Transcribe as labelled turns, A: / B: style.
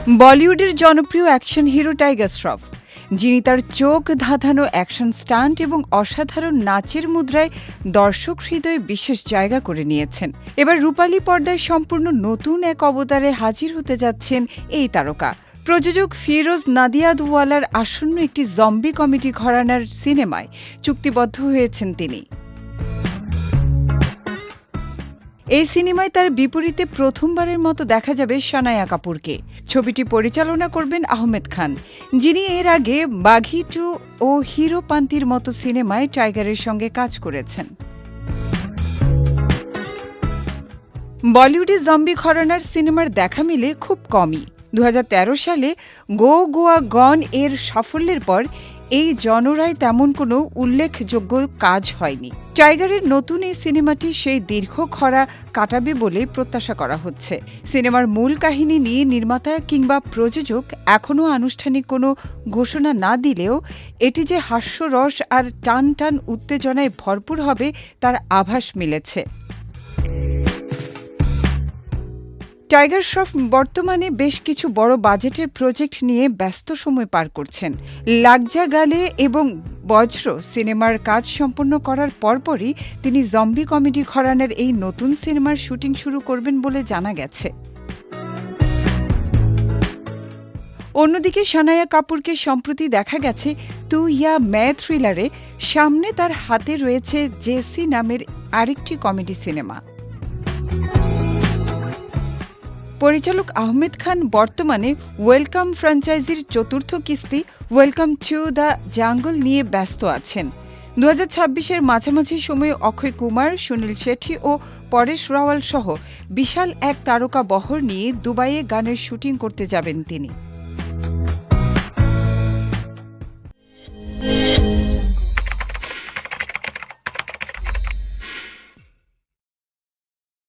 A: বলিউডের জনপ্রিয় action hero tiger Shroff, যিনি তার চোখ ধাঁধানো অ্যাকশন স্টান্ট এবং অসাধারণ নাচের মুদ্রায় দর্শক হৃদয়ে বিশেষ জায়গা করে নিয়েছেন। এবার রূপালী পর্দায় সম্পূর্ণ নতুন এক অবতারে হাজির হতে যাচ্ছেন এই তারকা। প্রযোজক ফিরোজ নাদিয়াদওয়ালার আসন্ন একটি জম্বি কমেডি ঘরানার সিনেমায় চুক্তিবদ্ধ হয়েছেন তিনি। এই সিনেমায় তার বিপরীতে প্রথমবারের মতো দেখা যাবে সানায়া কাপুরকে। ছবিটি পরিচালনা করবেন আহমেদ খান, যিনি এর আগে বাঘি 2 ও হিরো পান্তির মতো সিনেমায় টাইগারের সঙ্গে কাজ করেছেন। বলিউডে জম্বি ঘরানার সিনেমার দেখা মিলে খুব কমই। 2013 সালে গো গোয়া গন এর সাফল্যের পর এই জনরায় তেমন কোনো উল্লেখযোগ্য কাজ হয়নি। টাইগারের নতুন এই সিনেমাটি সেই দীর্ঘ খরা কাটাবে বলে প্রত্যাশা করা হচ্ছে। সিনেমার মূল কাহিনী নিয়ে নির্মাতা কিংবা প্রযোজক এখনও আনুষ্ঠানিক কোনো ঘোষণা না দিলেও এটি যে হাস্যরস আর টান টান উত্তেজনায় ভরপুর হবে তার আভাস মিলেছে। টাইগার শ্রফ বর্তমানে বেশ কিছু বড় বাজেটের প্রজেক্ট নিয়ে ব্যস্ত সময় পার করছেন। লাগজা গালে এবং বজ্র সিনেমার কাজ সম্পন্ন করার পরপরই তিনি জম্বি কমেডি ঘরানার এই নতুন সিনেমার শুটিং শুরু করবেন বলে জানা গেছে। অন্যদিকে সানায়া কাপুরকে সম্প্রতি দেখা গেছে তু ইয়া মে থ্রিলারে। সামনে তার হাতে রয়েছে জেসি নামের আরেকটি কমেডি সিনেমা। পরিচালক আহমেদ খান বর্তমানে ওয়েলকাম ফ্র্যাঞ্চাইজির চতুর্থ কিস্তি ওয়েলকাম টু দ্য জাঙ্গল নিয়ে ব্যস্ত আছেন। 2026-এর মাঝামাঝি সময়ে অক্ষয় কুমার, সুনীল শেঠি ও পরেশ রাওয়াল সহ বিশাল এক তারকা বহর নিয়ে দুবাইয়ে গানের শুটিং করতে যাবেন তিনি।